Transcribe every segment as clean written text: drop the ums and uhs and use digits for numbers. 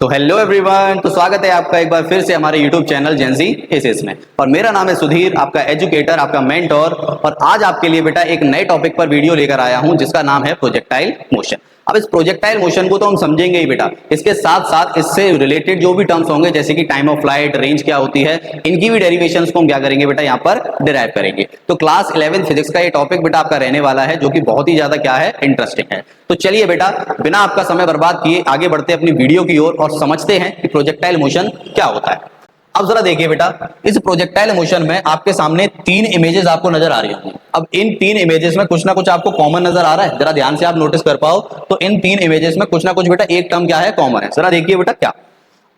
तो hello everyone, तो स्वागत है आपका एक बार फिर से हमारे यूट्यूब चैनल जेंजी एसेस में। और मेरा नाम है सुधीर, आपका एजुकेटर, आपका मेंटोर। और आज आपके लिए बेटा एक नए टॉपिक पर वीडियो लेकर आया हूं जिसका नाम है प्रोजेक्टाइल मोशन। अब इस प्रोजेक्टाइल मोशन को तो हम समझेंगे ही बेटा, इसके साथ साथ इससे रिलेटेड जो भी टर्म्स होंगे जैसे कि टाइम ऑफ फ्लाइट, रेंज क्या होती है, इनकी भी डेरिवेशंस को हम क्या करेंगे बेटा यहाँ पर डिराइव करेंगे। तो क्लास 11 फिजिक्स का ये टॉपिक बेटा आपका रहने वाला है जो कि बहुत ही ज्यादा क्या है, इंटरेस्टिंग है। तो चलिए बेटा बिना आपका समय बर्बाद किए आगे बढ़ते हैं अपनी वीडियो की ओर और समझते हैं कि प्रोजेक्टाइल मोशन क्या होता है। अब जरा देखिए बेटा, इस प्रोजेक्टाइल मोशन में आपके सामने तीन इमेजेस आपको नजर आ रही होंगी। अब इन तीन इमेजेस में कुछ ना कुछ आपको कॉमन नजर आ रहा है, जरा ध्यान से आप नोटिस कर पाओ तो इन तीन इमेजेस में कुछ ना कुछ बेटा एक टर्म क्या है, कॉमन है। जरा देखिए बेटा क्या।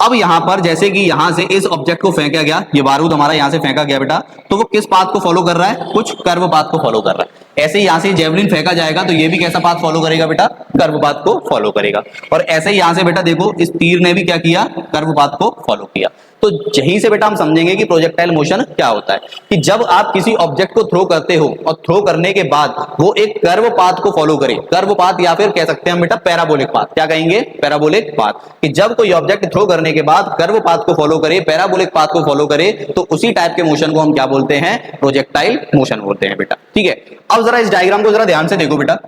अब यहां पर जैसे कि यहां से इस ऑब्जेक्ट को फेंका गया, ये बारूद हमारा यहां से फेंका गया बेटा, तो वो किस पाथ को फॉलो कर रहा है, कुछ कर्व पाथ को फॉलो कर रहा है। ऐसे ही यहां से जेवलिन फेंका जाएगा तो ये भी कैसा पाथ फॉलो करेगा बेटा, कर्व पाथ को फॉलो करेगा। और ऐसे ही यहां से बेटा देखो इस तीर ने भी क्या किया, कर्व पाथ को फॉलो किया। तो यहीं से बेटा हम समझेंगे कि प्रोजेक्टाइल मोशन क्या होता है कि जब आप किसी ऑब्जेक्ट को थ्रो करते हो और थ्रो करने के बाद वो एक कर्व पाथ को फॉलो करे, कर्व पाथ या फिर कह सकते हैं हम बेटा पैराबोलिक पाथ। क्या कहेंगे, पैराबोलिक पाथ। कि जब कोई ऑब्जेक्ट थ्रो करने के बाद कर्व पाथ को फॉलो करे, पैराबोलिक पाथ को फॉलो करे, तो उसी टाइप के मोशन को हम क्या बोलते हैं, प्रोजेक्टाइल मोशन बोलते हैं बेटा। ठीक है, अब जरा इस डायग्राम को जरा ध्यान से देखो बेटा।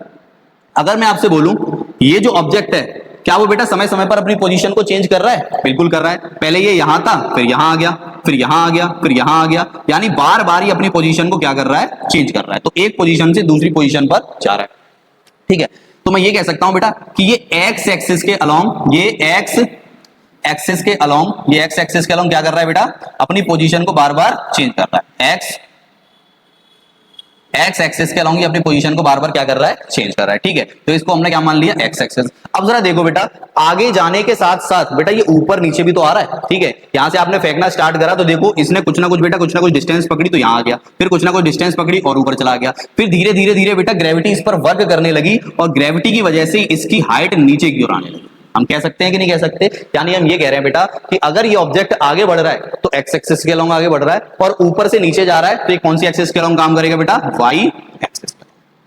अगर मैं आपसे बोलूं ये जो ऑब्जेक्ट है क्या वो बेटा समय समय पर अपनी पोजीशन को चेंज कर रहा है, बिल्कुल कर रहा है। पहले ये यहां था, फिर यहां आ गया, फिर यहां आ गया, फिर यहां आ गया, यानी बार बार ये अपनी पोजीशन को क्या कर रहा है, चेंज कर रहा है। तो एक पोजीशन से दूसरी पोजीशन पर जा रहा है। ठीक है, तो मैं ये कह सकता हूं बेटा कि ये एक्स एक्सिस के अलोंग, ये एक्स एक्सिस के अलोंग, ये एक्स एक्सिस के अलोंग क्या कर रहा है बेटा, अपनी पोजीशन को बार बार चेंज कर रहा है। एक्स एक्सिस के अलोंग अपनी पोजीशन को बार बार क्या कर रहा है, चेंज कर रहा है। ठीक है, तो इसको हमने क्या मान लिया, एक्स एक्सिस। अब जरा देखो बेटा, आगे जाने के साथ साथ बेटा ये ऊपर नीचे भी तो आ रहा है। ठीक है, यहां से आपने फेंकना स्टार्ट करा तो देखो इसने कुछ ना कुछ बेटा कुछ ना कुछ डिस्टेंस पकड़ी तो यहां आ गया, फिर कुछ ना कुछ डिस्टेंस पकड़ी और ऊपर चला गया। फिर धीरे धीरे धीरे बेटा ग्रेविटी इस पर वर्क करने लगी और ग्रेविटी की वजह से इसकी हाइट नीचे की ओर आने लगी। हम कह सकते हैं कि नहीं कह सकते, यानी हम ये कह रहे हैं बेटा कि अगर ये ऑब्जेक्ट आगे बढ़ रहा है तो एक्स एक्सिस के अलोंग आगे बढ़ रहा है और ऊपर से नीचे जा रहा है तो ये कौन सी एक्सिस के अलोंग काम करेगा बेटा, वाई एक्सिस।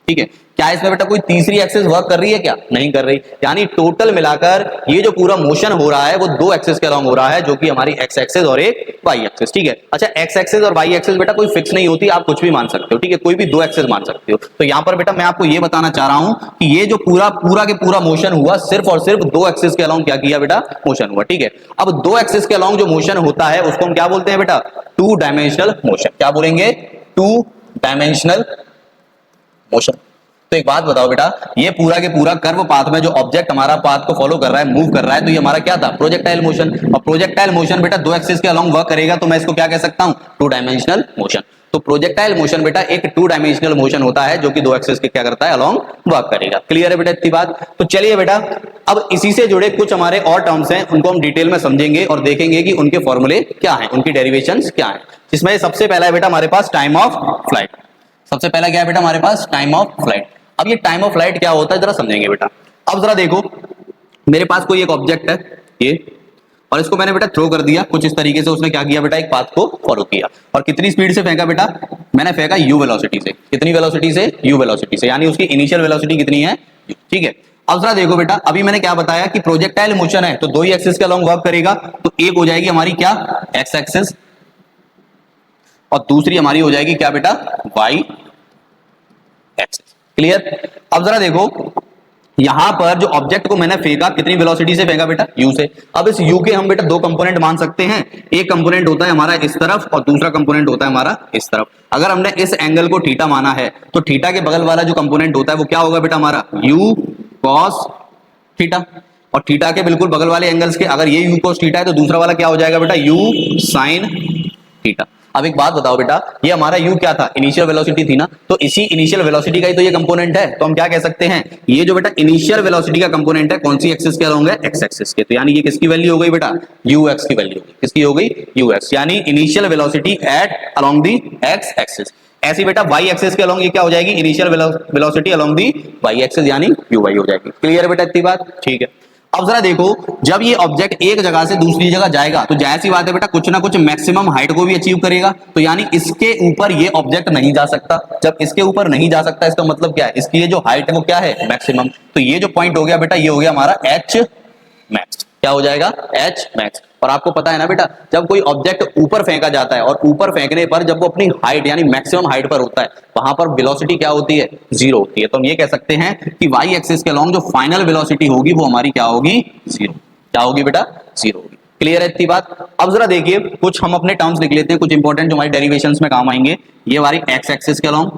ठीक है, क्या इसमें बेटा कोई तीसरी एक्सिस वर्क कर रही है, क्या नहीं कर रही। यानी टोटल मिलाकर ये जो पूरा मोशन हो रहा है वो दो एक्सिस के अलोंग हो रहा है, जो कि हमारी एक्स एक्सिस और एक वाई एक्सिस। ठीक है, अच्छा एक्स एक्सिस और वाई एक्सिस बेटा कोई फिक्स नहीं होती, आप कुछ भी मान सकते हो। ठीक है, कोई भी दो एक्सिस मान सकते हो। तो यहां पर बेटा मैं आपको ये बताना चाह रहा हूं कि ये जो पूरा पूरा के पूरा मोशन हुआ सिर्फ और सिर्फ दो एक्सिस के अलोंग क्या किया बेटा, मोशन हुआ। ठीक है, अब दो एक्सिस के अलोंग जो मोशन होता है उसको हम क्या बोलते हैं बेटा, टू डायमेंशनल मोशन। क्या बोलेंगे, टू डायमेंशनल मोशन। तो एक बात बताओ बेटा, ये पूरा के पूरा कर्व पाथ में जो ऑब्जेक्ट हमारा पाथ को फॉलो कर रहा है, मूव कर रहा है, तो ये हमारा क्या था, प्रोजेक्टाइल मोशन। और प्रोजेक्टाइल मोशन बेटा दो एक्सिस के अलोंग वर्क करेगा तो मैं इसको क्या कह सकता हूं, टू डायमेंशनल मोशन। तो प्रोजेक्टाइल मोशन बेटा एक टू डायमेंशनल मोशन होता है जो कि दो एक्सिस के क्या करता है, अलोंग वर्क करेगा। क्लियर है बेटा इतनी बात। तो चलिए बेटा अब इसी से जुड़े कुछ हमारे और टर्म्स हैं, उनको हम डिटेल में समझेंगे और देखेंगे कि उनके फॉर्मूले क्या हैं, उनकी डेरिवेशंस क्या हैं। जिसमें सबसे पहला है बेटा हमारे पास टाइम ऑफ फ्लाइट। सबसे पहला क्या है बेटा हमारे पास, टाइम ऑफ फ्लाइट। अब ये टाइम ऑफ फ्लाइट क्या होता है जरा समझेंगे बेटा। अब जरा देखो मेरे पास कोई एक ऑब्जेक्ट है ये, और इसको मैंने बेटा थ्रो कर दिया कुछ इस तरीके से। उसने क्या किया बेटा, एक पाथ को फॉलो किया। और कितनी स्पीड से फेंका बेटा, मैंने फेंका यू वेलोसिटी से। कितनी वेलोसिटी से, यू वेलोसिटी से, यानी उसकी इनिशियल वेलोसिटी कितनी है, ठीक है। अब जरा देखो बेटा, अभी मैंने क्या बताया कि प्रोजेक्टाइल मोशन है तो दो ही एक्सिस के अलोंग वर्क करेगा। तो एक हो जाएगी हमारी क्या, एक्स एक्सिस, और दूसरी हमारी हो जाएगी क्या बेटा, वाई एक्सिस। क्लियर। अब जरा देखो यहां पर जो ऑब्जेक्ट को मैंने फेंका कितनी वेलोसिटी से फेंका बेटा, u से। अब इस u के हम बेटा दो कंपोनेंट मान सकते हैं। एक कंपोनेंट होता है हमारा इस तरफ और दूसरा कंपोनेंट होता है हमारा इस तरफ। अगर हमने इस एंगल को थीटा माना है तो थीटा के बगल वाला जो कंपोनेंट होता है वो क्या होगा बेटा हमारा, u cos थीटा। और थीटा के बिल्कुल बगल वाले एंगल्स के अगर ये u cos थीटा है तो दूसरा वाला क्या हो जाएगा बेटा, u sin थीटा। अब एक बात बताओ बेटा, ये हमारा u क्या था, इनिशियल वेलोसिटी थी ना। तो इसी इनिशियल वेलोसिटी का ही तो ये कंपोनेंट है। तो हम क्या कह सकते हैं, ये जो बेटा इनिशियल वेलोसिटी का कंपोनेंट है कौन सी एक्सिस के अलोंग है, एक्स एक्सिस के। तो यानी ये किसकी वैल्यू हो गई बेटा, ux की वैल्यू हो गई। किसकी हो गई, ux, यानी initial velocity at along the x axis. ऐसी बेटा y एक्सिस के अलोंग ये क्या हो जाएगी, initial velocity along the y axis, यानी uy हो जाएगी। क्लियर है बेटा इतनी बात, ठीक है। अब जरा देखो जब ये ऑब्जेक्ट एक जगह से दूसरी जगह जाएगा तो जाहिर सी बात है बेटा कुछ ना कुछ मैक्सिमम हाइट को भी अचीव करेगा। तो यानी इसके ऊपर ये ऑब्जेक्ट नहीं जा सकता। जब इसके ऊपर नहीं जा सकता इसका मतलब क्या है, इसकी ये जो हाइट है वो क्या है, मैक्सिमम। तो ये जो पॉइंट हो गया बेटा ये हो गया हमारा एच मैक्स। क्या हो जाएगा एच मैक्स। और आपको पता है ना बेटा, जब कोई ऑब्जेक्ट ऊपर फेंका जाता है और ऊपर फेंकने पर जब वो अपनी हाइट यानी मैक्सिमम हाइट पर होता है, वहां पर वेलोसिटी क्या होती है, जीरो होती है। तो हम ये कह सकते हैं कि वाई एक्सिस के अलोंग जो फाइनल वेलोसिटी होगी वो हमारी क्या होगी, जीरो। क्या होगी बेटा, जीरो होगी। क्लियर है इतनी बात। अब जरा देखिए कुछ हम अपने टर्म्स लिख लेते हैं, कुछ इंपॉर्टेंट जो हमारी डेरिवेशंस में काम आएंगे। ये हमारी एक्स एक्सिस के अलोंग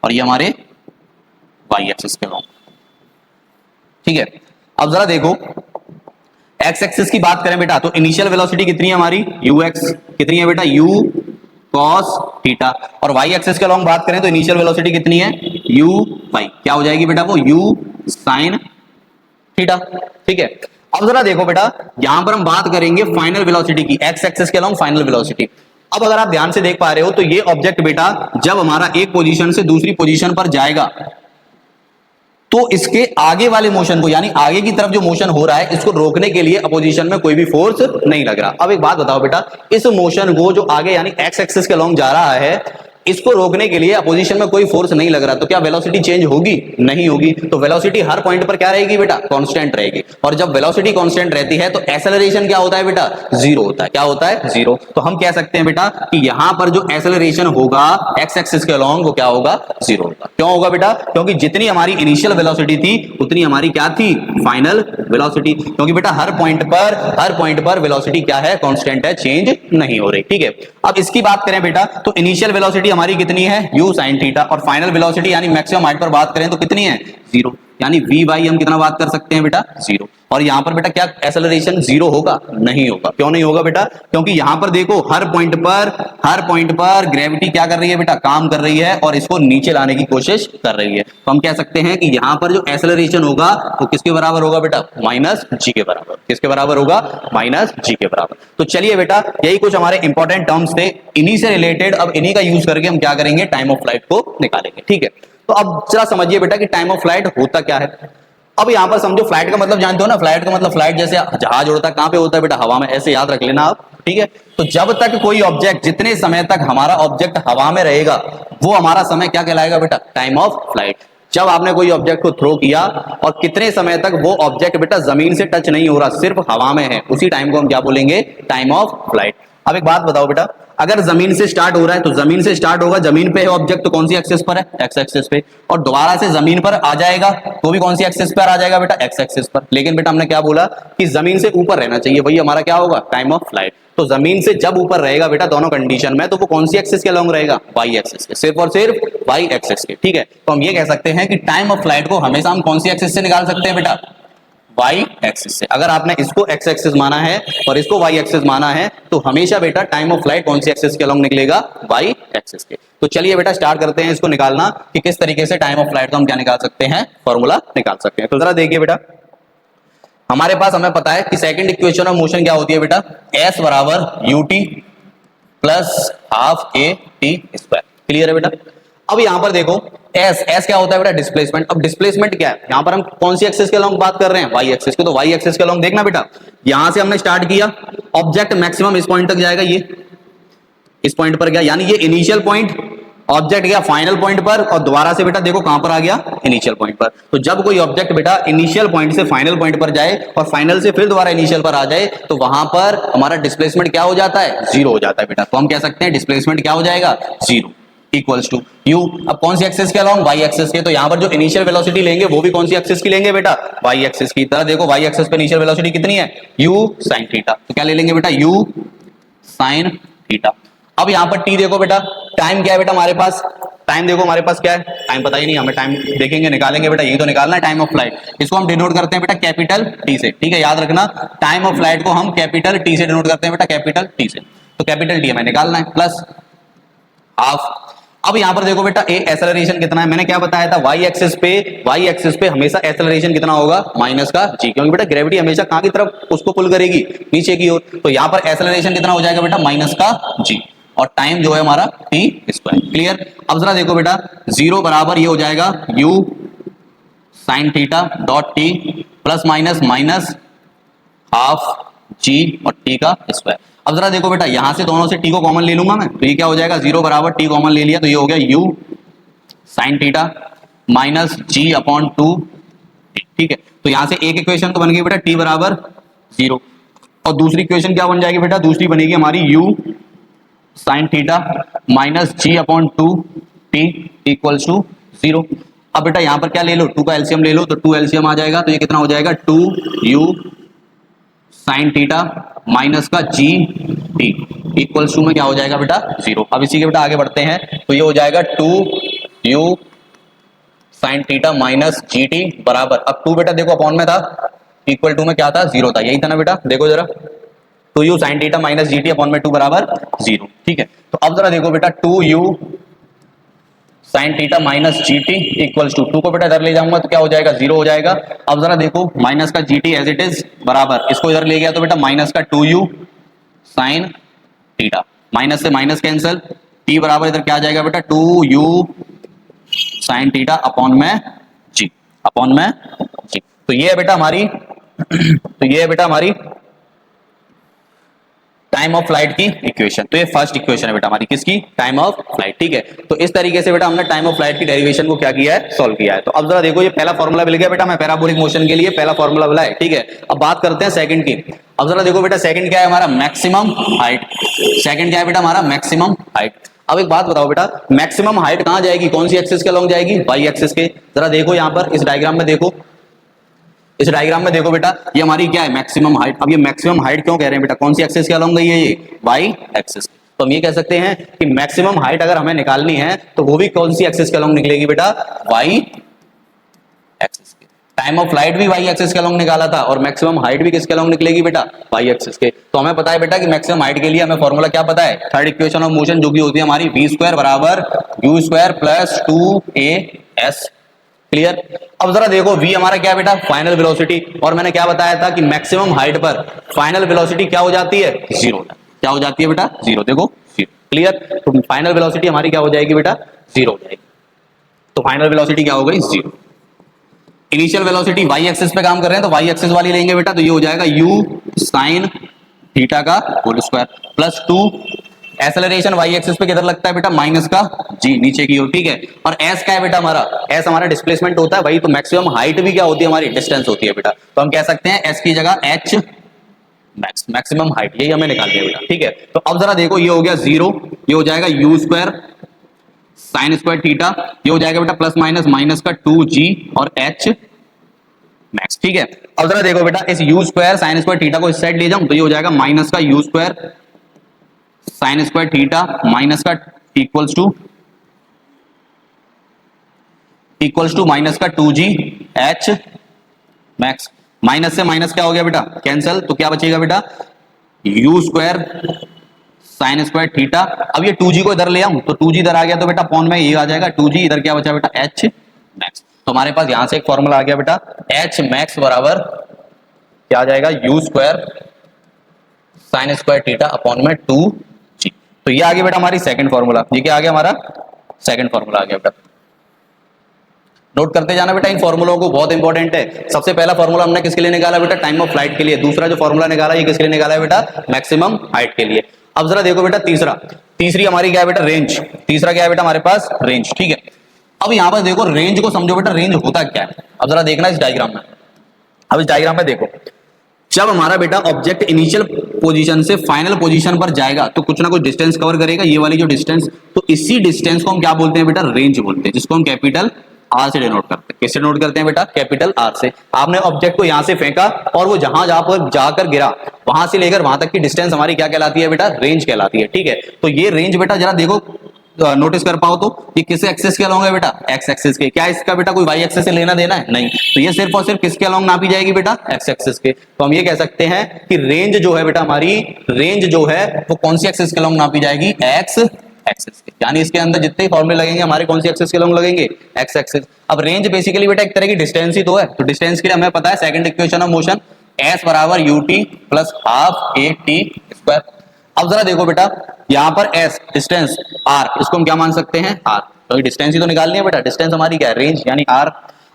और ये हमारे वाई एक्सिस के अलोंग, ठीक है। अब जरा देखो एक्स एक्सिस की बात करें बेटा, तो इनिशियल वेलोसिटी कितनी है हमारी, यू एक्स कितनी है बेटा, यू कॉस थीटा। और वाई एक्सिस के अलोंग बात करें तो इनिशियल वेलोसिटी कितनी है, यू वाई। क्या हो जाएगी बेटा वो, यू साइन थीटा, ठीक है। अब जरा देखो बेटा, यहां पर हम बात करेंगे फाइनल वेलोसिटी की, एक्स एक्सिस के अलोंग फाइनल वेलोसिटी। अब अगर आप ध्यान से देख पा रहे हो तो ये ऑब्जेक्ट बेटा जब हमारा एक पोजीशन से दूसरी पोजीशन पर जाएगा तो इसके आगे वाले मोशन को यानी आगे की तरफ जो मोशन हो रहा है इसको रोकने के लिए अपोजिशन में कोई भी फोर्स नहीं लग रहा। अब एक बात बताओ बेटा, इस मोशन को जो आगे यानी एक्स एक्सिस के अलोंग जा रहा है इसको रोकने के लिए अपोजिशन में कोई फोर्स नहीं लग रहा, तो क्या वेलोसिटी चेंज होगी, नहीं होगी। तो वेलोसिटी हर पॉइंट पर क्या रहेगी बेटा, कांस्टेंट रहेगी। और जब वेलोसिटी कांस्टेंट रहती है तो एक्सेलरेशन क्या होता है बेटा, जीरो होता है। क्या होता है, जीरो। तो हम कह सकते हैं बेटा कि यहां पर जो एक्सेलरेशन होगा एक्स एक्सिस के अलोंग वो क्या होगा, जीरो होगा। क्यों होगा बेटा, क्योंकि जितनी हमारी इनिशियल वेलोसिटी थी उतनी हमारी क्या थी, फाइनल वेलोसिटी। क्योंकि बेटा हर पॉइंट पर वेलोसिटी क्या है, कांस्टेंट है, चेंज नहीं हो रही, ठीक है। अब इसकी बात करें बेटा तो इनिशियल वेलोसिटी हमारी कितनी है, u sin थीटा, और फाइनल वेलोसिटी यानी मैक्सिमम हाइट पर बात करें तो कितनी है, जीरो। यानी v बाई हम कितना बात कर सकते हैं बेटा, जीरो। और यहां पर बेटा क्या एक्सेलरेशन जीरो होगा, नहीं होगा। क्यों नहीं होगा बेटा, क्योंकि यहां पर देखो हर पॉइंट पर ग्रेविटी क्या कर रही है बेटा, काम कर रही है और इसको नीचे लाने की कोशिश कर रही है। तो हम कह सकते हैं कि यहां पर जो एक्सेलरेशन होगा वो किसके बराबर होगा बेटा, माइनस जी के बराबर। किसके बराबर होगा, माइनस जी के बराबर। तो चलिए बेटा यही कुछ हमारे इंपॉर्टेंट टर्म्स थे इन्हीं से रिलेटेड। अब इन्हीं का यूज करके हम क्या करेंगे, टाइम ऑफ फ्लाइट को निकालेंगे, ठीक है। तो अब जरा समझिए बेटा कि टाइम ऑफ फ्लाइट होता क्या है। अब यहां पर समझो फ्लाइट का मतलब जानते हो ना, फ्लाइट का मतलब फ्लाइट जैसे जहाज उड़ता है कहां पे होता है बेटा, हवा में। ऐसे याद रख लेना आप, ठीक है। तो जब तक कोई ऑब्जेक्ट, जितने समय तक हमारा ऑब्जेक्ट हवा में रहेगा वो हमारा समय क्या कहलाएगा बेटा, टाइम ऑफ फ्लाइट। जब आपने कोई ऑब्जेक्ट को थ्रो किया और कितने समय तक वो ऑब्जेक्ट बेटा जमीन से टच नहीं हो रहा, सिर्फ हवा में है, उसी टाइम को हम क्या बोलेंगे, टाइम ऑफ फ्लाइट। अब एक बात बताओ बेटा, अगर जमीन से स्टार्ट हो रहा है तो जमीन से स्टार्ट होगा, जमीन पे है ऑब्जेक्ट तो कौन सी एक्सिस पर है, एक्स एक्सिस पे। और दोबारा से जमीन पर आ जाएगा तो भी कौन सी एक्सिस पर आ जाएगा बेटा, एक्स एक्सिस पर। लेकिन बेटा हमने क्या बोला कि जमीन से ऊपर रहना चाहिए, वही हमारा क्या होगा, टाइम ऑफ फ्लाइट। तो जमीन से जब ऊपर रहेगा बेटा दोनों कंडीशन में, तो वो कौन सी एक्सिस के अलोंग रहेगा, वाई एक्सिस के, सिर्फ और सिर्फ वाई एक्सिस के, ठीक है। तो हम ये कह सकते हैं कि टाइम ऑफ फ्लाइट को हमेशा हम कौन सी एक्सिस से निकाल सकते हैं बेटा, वाई एक्सिस से। अगर आपने इसको एक्स एक्सिस माना है और इसको वाई एक्सिस माना है तो हमेशा बेटा टाइम ऑफ फ्लाइट कौन सी एक्सिस के अलोंग निकलेगा, वाई एक्सिस के। तो चलिए बेटा स्टार्ट करते हैं इसको निकालना कि किस तरीके से टाइम ऑफ फ्लाइट को हम क्या निकाल सकते हैं, फॉर्मूला निकाल सकते हैं। तो जरा देखिए बेटा, हमारे पास हमें पता है कि सेकंड इक्वेशन ऑफ मोशन क्या होती है बेटा, एस बराबर U T plus half A T square. Clear है बेटा। अब यहां पर देखो एस क्या होता है बेटा, डिस्प्लेसमेंट। अब डिस्प्लेसमेंट क्या है, यहां पर हम कौन सी एक्सिस के अलोंग बात कर रहे हैं, वाई एक्सिस के। तो वाई एक्सिस के अलोंग देखना बेटा, यहां से हमने स्टार्ट किया, ऑब्जेक्ट मैक्सिमम इस पॉइंट तक जाएगा, ये इस पॉइंट पर गया, यानी ये इनिशियल पॉइंट, ऑब्जेक्ट गया फाइनल पॉइंट पर, और दोबारा से बेटा देखो कहां पर आ गया, इनिशियल पॉइंट पर। तो जब कोई ऑब्जेक्ट बेटा इनिशियल पॉइंट से फाइनल पॉइंट पर जाए और फाइनल से फिर दोबारा इनिशियल पर आ जाए तो वहां पर हमारा डिस्प्लेसमेंट क्या हो जाता है, जीरो हो जाता है बेटा। तो हम कह सकते हैं डिस्प्लेसमेंट क्या हो जाएगा, जीरो इक्वल्स टू यू। अब कौन सी एक्सिस के अलोंग, वाई एक्सिस के। तो यहां पर जो इनिशियल वेलोसिटी लेंगे वो भी कौन सी एक्सिस की लेंगे बेटा, वाई एक्सिस की। तरह देखो वाई एक्सिस पे इनिशियल वेलोसिटी कितनी है, यू साइन थीटा। तो क्या ले लेंगे बेटा, यू साइन थीटा। अब यहां पर टी देखो बेटा, टाइम क्या है बेटा हमारे पास, टाइम देखो हमारे पास क्या है, टाइम पता ही नहीं, हमें टाइम देखेंगे निकालेंगे बेटा, यही तो निकालना है टाइम ऑफ फ्लाइट। इसको हम डिनोट करते हैं बेटा कैपिटल टी से, ठीक है। याद रखना टाइम ऑफ फ्लाइट को हम कैपिटल टी से डिनोट करते हैं बेटा, कैपिटल टी से। तो कैपिटल टी हमें निकालना है प्लस हाफ। अब यहां पर देखो बेटा ए एक्सेलरेशन कितना है, मैंने क्या बताया था, वाई एक्सिस पे हमेशा एक्सेलरेशन कितना होगा, माइनस का जी। क्योंकि बेटा ग्रेविटी हमेशा कहां की तरफ उसको पुल करेगी, नीचे की ओर। तो यहां पर एक्सेलरेशन कितना हो जाएगा बेटा, माइनस का जी। और टाइम जो है हमारा टी स्क्वायर। क्लियर। अब जरा देखो बेटा, जीरो बराबर ये हो जाएगा u sine theta dot t plus minus minus half g और टी का स्क्वायर। अब जरा देखो बेटा, यहां से दोनों से टी को कॉमन ले लूंगा मैं, तो ये क्या हो जाएगा, जीरो बराबर टी कॉमन ले लिया तो ये हो गया u sine theta minus G upon two T. ठीक है, तो यहाँ से एक इक्वेशन तो बन गई बेटा t बराबर 0, और दूसरी इक्वेशन क्या बन जाएगी बेटा, दूसरी बनेगी हमारी u sine theta minus G upon 2 t equals to 0। अब बेटा यहाँ पर क्या ले लो, 2 का एलसीएम ले लो, तो 2 एलसीएम आ जाएगा, तो ये कितना हो जाएगा 2u साइन थीटा माइनस का जी टी इक्वल्स टू में क्या हो जाएगा बेटा 0। अब इसी के बेटा आगे बढ़ते हैं, तो ये हो जाएगा 2u sine theta minus G T बराबर, अब 2 बेटा देखो अपॉन में था, इक्वल टू में क्या था 0 था, यही था ना बेटा, देखो जरा 2u sine theta minus G T upon में 2 बराबर 0, ठीक है। तो अब जरा देखो बेटा 2u sine theta minus G T equals to 2 को बेटा इधर ले जाऊंगा तो क्या हो जाएगा 0 हो जाएगा। अब जरा देखो माइनस का G T as it is बराबर, इसको इधर ले गया तो बेटा माइनस का 2u साइन थीटा, माइनस से माइनस कैंसिल, t बराबर इधर क्या आ जाएगा बेटा 2u साइन थीटा अपॉन में g, अपॉन में g। तो ये है बेटा हमारी तो ये है बेटा हमारी टाइम ऑफ फ्लाइट की इक्वेशन। तो ये फर्स्ट इक्वेशन है बेटा हमारी, किसकी, टाइम ऑफ फ्लाइट, ठीक है। तो इस तरीके से बेटा हमने टाइम ऑफ फ्लाइट की डेरिवेशन को क्या किया है, सॉल्व किया है। तो अब जरा देखो ये पहला फॉर्मूला मिल गया बेटा, हमें पैराबोलिक मोशन के लिए पहला फॉर्मूला मिला है, ठीक है। अब बात करते हैं सेकंड की। अब जरा देखो बेटा सेकंड क्या है हमारा, मैक्सिमम हाइट। सेकंड क्या है बेटा हमारा, मैक्सिमम हाइट। अब एक बात बताओ बेटा, मैक्सिमम हाइट कहां जाएगी, कौन सी एक्सिस के अलोंग जाएगी, वाई एक्सिस के। जरा देखो यहाँ पर इस डायग्राम में देखो, इस डायग्राम में देखो बेटा, ये हमारी क्या है मैक्सिमम हाइट। अब ये मैक्सिमम हाइट क्यों कह रहे हैं बेटा, कौन सी एक्सिस के अलोंग गई है, ये वाई एक्सिस। तो हम ये कह सकते हैं कि मैक्सिमम हाइट अगर हमें निकालनी है तो वो भी कौन सी एक्सिस के अलोंग निकलेगी बेटा, वाई एक्सिस के। टाइम ऑफ फ्लाइट भी वाई एक्सिस के अलोंग निकाला था, और मैक्सिमम हाइट भी किसके अलोंग निकलेगी बेटा, वाई एक्सिस के। तो हमें पता है बेटा कि मैक्सिमम हाइट के लिए हमें फॉर्मूला क्या पता है, थर्ड इक्वेशन ऑफ मोशन, जो कि होती है हमारी v स्क्वायर बराबर u square plus 2as, clear. अब जरा देखो v हमारा क्या है बेटा, फाइनल वेलोसिटी, और मैंने क्या बताया था कि मैक्सिमम हाइट पर फाइनल वेलोसिटी क्या हो जाती है, 0। क्या हो जाती है बेटा, 0, देखो 0, क्लियर। तो फाइनल वेलोसिटी हमारी क्या हो जाएगी बेटा, 0 हो जाएगी। तो फाइनल वेलोसिटी क्या हो गई, 0। इनिशियल वेलोसिटी वाई एक्सिस पे काम कर रहे हैं, तो वाई एक्सिस वाली लेंगे बेटा, तो ये हो जाएगा u साइन थीटा का whole square plus 2, acceleration Y axis पे किधर लगता है बेटा, माइनस का g नीचे की ओर, ठीक है। और s क्या है बेटा हमारा, s हमारा डिस्प्लेसमेंट होता है भाई, तो मैक्सिमम हाइट भी क्या होती है हमारी, डिस्टेंस होती है बेटा। तो हम कह सकते हैं s की जगह h मैक्स, मैक्सिमम हाइट, यही हमें निकालनी है बेटा, ठीक है। तो अब जरा देखो ये हो गया 0, ये हो जाएगा u square sine square theta, ये हो जाएगा बेटा प्लस माइनस माइनस का 2g और h मैक्स, ठीक है। अब जरा देखो बेटा इस u square sine square theta को इस साइड ले जाऊं तो ये हो जाएगा माइनस का u square sine square theta minus का इक्वल्स टू माइनस का 2g h मैक्स, माइनस से माइनस क्या हो गया बेटा, कैंसल, तो क्या बचेगा बेटा u square sine square theta. अब ये 2g को इधर ले आऊं तो 2g इधर आ गया तो बेटा अपॉन में ये आ जाएगा 2g, इधर क्या बचा बेटा h मैक्स। तो हमारे पास यहां से एक फॉर्मूला आ गया बेटा, h मैक्स बराबर क्या आ जाएगा, u square sine square theta upon में 2g। तो ये आ गया बेटा हमारी सेकंड फॉर्मूला, ये क्या आ गया हमारा सेकंड फॉर्मूला आ गया बेटा। नोट करते जाना बेटा इन फॉर्मूलों को, बहुत इंपॉर्टेंट है। सबसे पहला फॉर्मूला हमने किसके लिए निकाला बेटा, टाइम ऑफ फ्लाइट के लिए। दूसरा जो फॉर्मूला निकाला ये किसके लिए निकाला है बेटा, मैक्सिमम हाइट के लिए। अब जरा देखो बेटा तीसरी हमारी क्या है बेटा, रेंज। तीसरा क्या है बेटा हमारे पास, रेंज, ठीक है। अब यहां पर देखो रेंज को समझो बेटा, रेंज होता क्या है। अब जरा देखना इस डायग्राम में, अब इस डायग्राम में देखो, जब हमारा बेटा ऑब्जेक्ट इनिशियल पोजीशन से फाइनल पोजीशन पर जाएगा तो कुछ ना कुछ डिस्टेंस कवर करेगा, ये वाली जो डिस्टेंस, तो इसी डिस्टेंस को हम क्या बोलते हैं बेटा, रेंज बोलते हैं, जिसको हम कैपिटल आर से डिनोट करते हैं। किससे डिनोट करते हैं बेटा, कैपिटल आर से। आपने ऑब्जेक्ट को यहां से फेंका और वो जहां जाकर गिरा, वहां से लेकर वहां तक की डिस्टेंस हमारी क्या कहलाती है बेटा, रेंज कहलाती है, ठीक है। तो ये रेंज बेटा जरा देखो, नोटिस कर पाओ तो ये किस एक्सिस के अलोंग है बेटा, एक्स एक्सिस के। क्या इसका बेटा कोई वाई एक्सिस से लेना देना है, नहीं। तो ये सिर्फ और सिर्फ किसके अलोंग नापी जाएगी बेटा, एक्स एक्सिस के। तो हम ये कह सकते हैं कि रेंज जो है बेटा हमारी, रेंज जो है वो कौन सी एक्सिस के अलोंग नापी जाएगी, एक्स एक्सिस के। यानी इसके अंदर जितने फॉर्मूले लगेंगे हमारे कौन सी एक्सिस के अलोंग लगेंगे, एक्स एक्सिस। अब रेंज बेसिकली बेटा एक तरह की डिस्टेंस ही तो है, तो डिस्टेंस के लिए हमें पता है second equation of motion, s बराबर ut plus half a t square. अब जरा देखो बेटा यहां पर s डिस्टेंस r, इसको हम क्या मान सकते हैं, r। तो डिस्टेंस ही तो निकालनी है बेटा, डिस्टेंस हमारी क्या है, रेंज यानी r।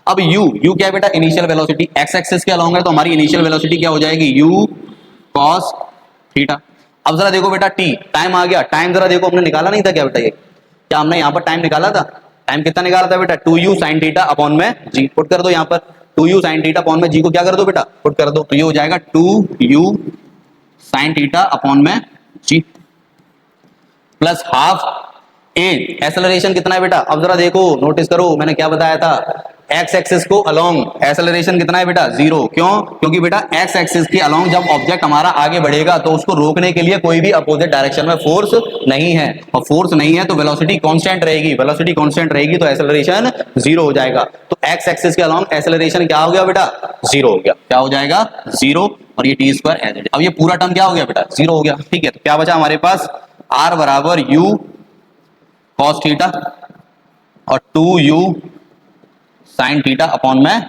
अब u क्या है बेटा, इनिशियल वेलोसिटी, x एक्सिस के अलोंग है, तो हमारी इनिशियल वेलोसिटी क्या हो जाएगी, u cos थीटा। अब जरा देखो बेटा t, टाइम आ गया। टाइम जरा देखो हमने निकाला नहीं था क्या बेटा, ये क्या हमने यहाँ पर टाइम निकाला था, टाइम कितना निकाला था बेटा, 2u sin थीटा अपॉन में g। पुट कर दो यहाँ पर, 2u sin थीटा अपॉन में g को क्या कर दो बेटा, पुट कर दो, तो ये हो जाएगा 2u sin थीटा अपॉन में g प्लस हाफ ए। एक्सेलरेशन कितना है बेटा, अब जरा देखो, नोटिस करो मैंने क्या बताया था, एक्स एक्सिस को अलोंग एक्सेलरेशन कितना है बेटा, 0। क्यों, क्योंकि बेटा एक्स एक्सिस के अलोंग जब ऑब्जेक्ट हमारा आगे बढ़ेगा तो उसको रोकने के लिए कोई भी अपोजिट डायरेक्शन में फोर्स नहीं है, और फोर्स नहीं है तो वेलोसिटी कांस्टेंट रहेगी, वेलोसिटी कांस्टेंट रहेगी तो एक्सेलरेशन 0 हो जाएगा। तो एक्स एक्सिस के अलोंग एक्सेलरेशन क्या हो गया बेटा, 0 हो गया, क्या हो जाएगा 0, और ये टी स्क्वायर एज इट। अब ये पूरा टर्म क्या हो गया बेटा, 0 हो गया, ठीक है। तो क्या बचा हमारे पास, r बराबर u कॉस थीटा और 2u साइन थीटा अपॉन में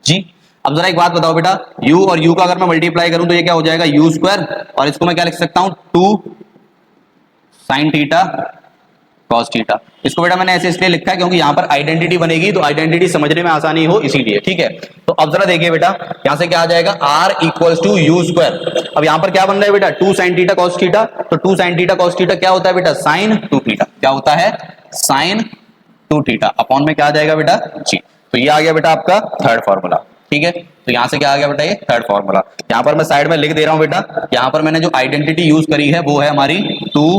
g। अब जरा एक बात बताओ बेटा, u और u का अगर मैं मल्टीप्लाई करूं तो ये क्या हो जाएगा, u स्क्वायर, और इसको मैं क्या लिख सकता हूं, 2 साइन थीटा कॉस थीटा। इसको बेटा मैंने ऐसे इसलिए लिखा है क्योंकि यहां पर आइडेंटिटी बनेगी तो आइडेंटिटी समझने में आसानी हो इसीलिए, ठीक है। तो अब जरा देखिए बेटा, यहां से क्या आ जाएगा, r equals to U square. अब यहां पर क्या बन रहा है बेटा, 2 साइन थीटा कॉस थीटा, तो 2 साइन थीटा कॉस थीटा क्या होता है बेटा, साइन 2 थीटा, क्या होता है, साइन 2 थीटा अपॉन में क्या आ जाएगा बेटा, जी। तो ये आ गया बेटा आपका थर्ड फॉर्मूला, ठीक है। तो यहां से क्या आ गया बेटा, ये थर्ड फॉर्मूला। यहां पर मैं साइड में लिख दे रहा हूं बेटा, यहां पर मैंने जो आइडेंटिटी यूज करी है वो है हमारी 2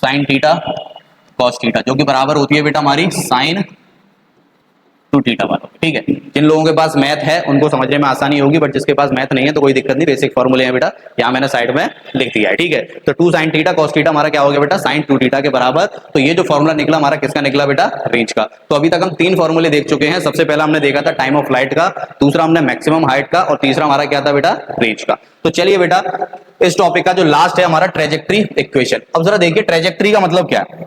साइन थीटा कॉस थीटा, जो कि बराबर होती है बेटा हमारी साइन 2 थीटा वालों, ठीक है। जिन लोगों के पास मैथ है उनको समझने में आसानी होगी, बट जिसके पास मैथ नहीं है तो कोई दिक्कत नहीं, बेसिक फॉर्मूले हैं बेटा, यहाँ मैंने साइड में लिख दिया है, ठीक है। तो 2 साइन थीटा कॉस थीटा हमारा क्या हो गया बेटा, साइन 2 थीटा के बराबर। तो ये जो फॉर्मूला निकला हमारा किसका निकला बेटा, रेंज का। तो अभी तक हम 3 फॉर्मूले देख चुके हैं। सबसे पहला हमने देखा था टाइम ऑफ फ्लाइट का, दूसरा हमने मैक्सिमम हाइट का, और तीसरा हमारा क्या था बेटा, रेंज का। तो चलिए बेटा, इस टॉपिक का जो लास्ट है हमारा ट्रेजेक्ट्री इक्वेशन। अब जरा देखिए ट्रेजेक्ट्री का मतलब क्या है,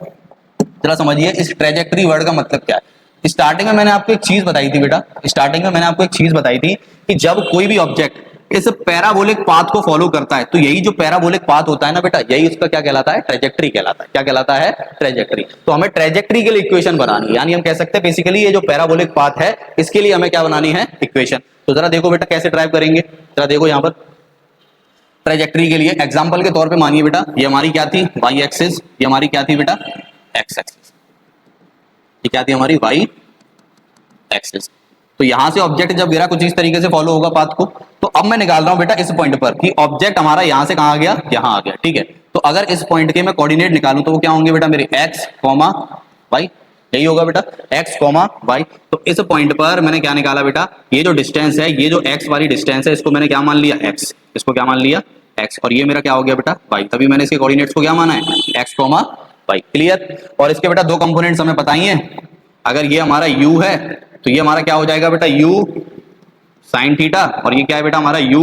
जरा समझिए इस ट्रेजेक्ट्री वर्ड का मतलब क्या है। स्टार्टिंग में मैंने आपको एक चीज बताई थी बेटा, स्टार्टिंग में मैंने आपको एक चीज बताई थी कि जब कोई भी ऑब्जेक्ट इस पैराबोलिक पाथ को फॉलो करता है तो यही जो पैराबोलिक पाथ होता है ना बेटा, यही उसका क्या कहलाता है, ट्रेजेक्ट्री कहलाता है। क्या कहलाता है, ट्रेजेक्ट्री। तो हमें ट्रेजेक्ट्री के लिए इक्वेशन बनानी है, यानी हम कह सकते हैं बेसिकली ये जो पैराबोलिक पाथ है इसके लिए हमें क्या बनानी है, इक्वेशन। तो जरा देखो बेटा कैसे ड्राइव करेंगे, जरा देखो यहाँ पर ट्रेजेक्ट्री के लिए एग्जाम्पल के तौर पर मानिए बेटा, ये हमारी क्या थी, वाई एक्सिस, ये हमारी क्या थी बेटा, एक्स एक्सिस, ये क्या थी हमारी वाई एक्सिस। तो यहां से ऑब्जेक्ट जब गिरा कुछ इस तरीके से फॉलो होगा पाथ को। तो अब मैं निकाल रहा हूं बेटा इस पॉइंट पर कि ऑब्जेक्ट हमारा यहां से कहां आ गया, यहां आ गया, ठीक है। तो अगर इस पॉइंट के मैं कोऑर्डिनेट निकालूं तो वो क्या होंगे बेटा मेरे x, y, यही होगा बेटा x, y। तो इस पॉइंट पर मैंने क्या निकाला बेटा, ये जो डिस्टेंस है, ये जो x वाली डिस्टेंस है, इसको मैंने क्या मान लिया, x, इसको क्या मान लिया, x, और ये मेरा क्या हो गया बेटा y। तभी मैंने इसके कोऑर्डिनेट्स को क्या माना है, x, y, क्लियर। और इसके बेटा दो कंपोनेंट्स हमें बताइए, अगर ये हमारा u है तो ये हमारा क्या हो जाएगा बेटा, u साइन थीटा, और ये क्या है बेटा हमारा u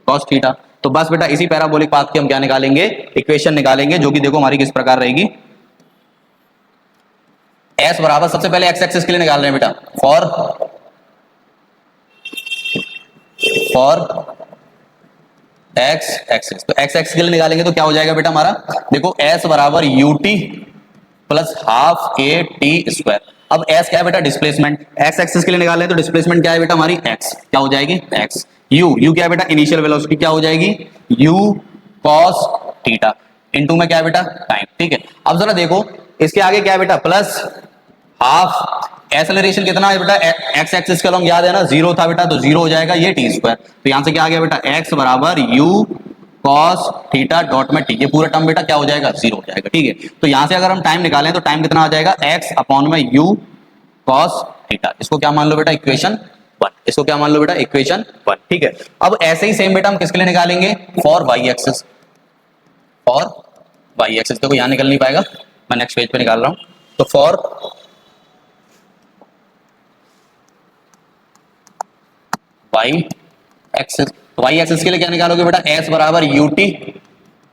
कॉस थीटा। तो बस बेटा इसी पैराबोलिक पाथ की हम क्या निकालेंगे, इक्वेशन निकालेंगे, जो कि देखो हमारी किस प्रकार रहेगी। s बराबर, सबसे पहले x एक्सिस के लिए निकाल रहे हैं बेटा, फॉर x एक्सिस। तो x एक्सिस के लिए निकालेंगे तो क्या हो जाएगा बेटा हमारा, देखो s बराबर ut plus half A T square. अब s क्या है बेटा, डिस्प्लेसमेंट। x एक्सिस के लिए निकालें तो डिस्प्लेसमेंट क्या है बेटा हमारी, x, क्या हो जाएगी x। u क्या है बेटा, इनिशियल वेलोसिटी, क्या हो जाएगी u cos थीटा, इनटू में क्या है बेटा, टाइम, ठीक है। अब जरा देखो इसके आगे क्या है बेटा, प्लस हाफ। एक्सेलरेशन कितना है बेटा, x एक्सिस के अलोंग याद है ना, 0 था बेटा, तो 0 हो जाएगा ये टी स्क्वायर। तो यहां से क्या आ गया बेटा, x बराबर u cos थीटा डॉट में टी, ये पूरा टर्म बेटा क्या हो जाएगा, 0 हो जाएगा, ठीक है। तो यहां से अगर हम टाइम निकालें तो टाइम कितना आ जाएगा, x अपॉन में u cos थीटा। इसको क्या मान लो बेटा, इक्वेशन 1, इसको क्या मान लो बेटा, इक्वेशन 1, ठीक है। अब ऐसे ही सेम बेटा हम किसके लिए निकालेंगे, for Y axis, for Y axis. देखो यहां निकल नहीं पाएगा, मैं नेक्स्ट पेज पे निकाल रहा हूं। तो for Y axis, Y axis के लिए क्या निकालोगे बेटा, s बराबर ut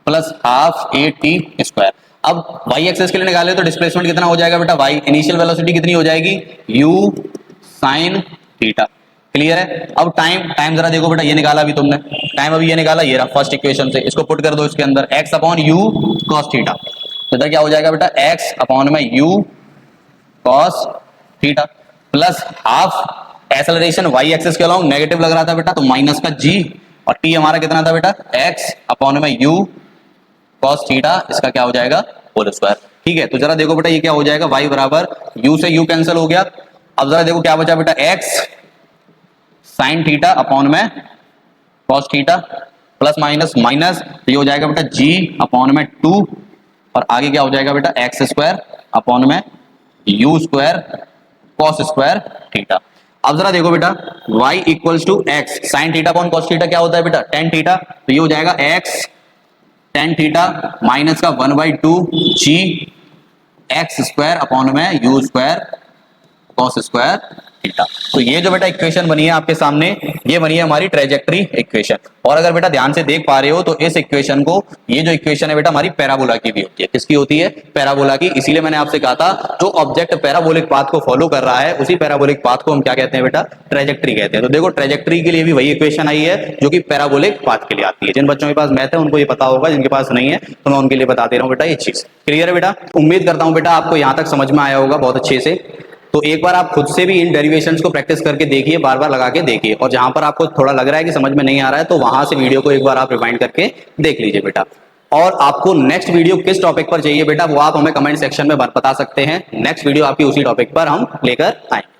plus half A T square. अब वाई एक्सिस के लिए निकाले तो डिस्प्लेसमेंट कितना हो जाएगा बेटा, y, इनिशियल वेलोसिटी कितनी हो जाएगी, u साइन थीटा, क्लियर है। अब टाइम जरा देखो बेटा, ये निकाला अभी तुमने टाइम, अभी ये निकाला, ये रहा फर्स्ट इक्वेशन से, इसको पुट कर दो इसके अंदर, x upon u cos theta. तो इधर क्या हो जाएगा बेटा, x अपॉन में u cos theta plus half acceleration y axis के अलोंग नेगेटिव लग रहा था बेटा, तो माइनस का g, और t हमारा कितना था बेटा, x अपॉन में u cos थीटा, इसका क्या हो जाएगा, होल स्क्वायर, ठीक है। तो जरा देखो बेटा ये क्या हो जाएगा, y बराबर u से u कैंसिल हो गया, अब जरा देखो क्या बचा बेटा, एक्स साइन थीटा अपॉन में cos theta plus minus minus, तो ये हो जाएगा बेटा जी अपॉन में 2 और आगे क्या हो जाएगा बेटा एक्स स्क्वायर अपॉन में U square cos square theta. अब जरा देखो बेटा y equals to X sine theta upon cos theta क्या होता है बेटा टेन थीटा, तो ये हो जाएगा एक्स टेन थीटा माइनस का 1/2 जी एक्स स्क्वायर अपॉन में U square cos square theta. तो ये जो बेटा इक्वेशन बनी है आपके सामने, ये बनी है हमारी ट्रेजेक्ट्री इक्वेशन। और अगर बेटा ध्यान से देख पा रहे हो तो इस इक्वेशन को, ये जो इक्वेशन है बेटा हमारी पैराबोला की भी होती है। किसकी होती है? पैराबोला की। इसीलिए मैंने आपसे कहा था जो ऑब्जेक्ट पैराबोलिक पाथ को फॉलो कर रहा है उसी पैराबोलिक पाथ को हम क्या कहते हैं बेटा? ट्रेजेक्ट्री कहते हैं। तो देखो ट्रेजेक्ट्री के लिए भी वही इक्वेशन आई है जो कि पैराबोलिक पाथ के लिए आती है। जिन बच्चों के पास मैथ है उनको ये पता होगा, जिनके पास नहीं है तो मैं उनके लिए बता दे रहा हूँ बेटा ये चीज। क्लियर है बेटा? उम्मीद करता हूँ बेटा आपको यहाँ तक समझ में आया होगा बहुत अच्छे से। तो एक बार आप खुद से भी इन डेरिवेशंस को प्रैक्टिस करके देखिए, बार बार लगा के देखिए, और जहां पर आपको थोड़ा लग रहा है कि समझ में नहीं आ रहा है तो वहां से वीडियो को एक बार आप रिवाइंड करके देख लीजिए बेटा। और आपको नेक्स्ट वीडियो किस टॉपिक पर चाहिए बेटा वो आप हमें कमेंट सेक्शन में बता सकते हैं। नेक्स्ट वीडियो आपकी उसी टॉपिक पर हम लेकर आएंगे।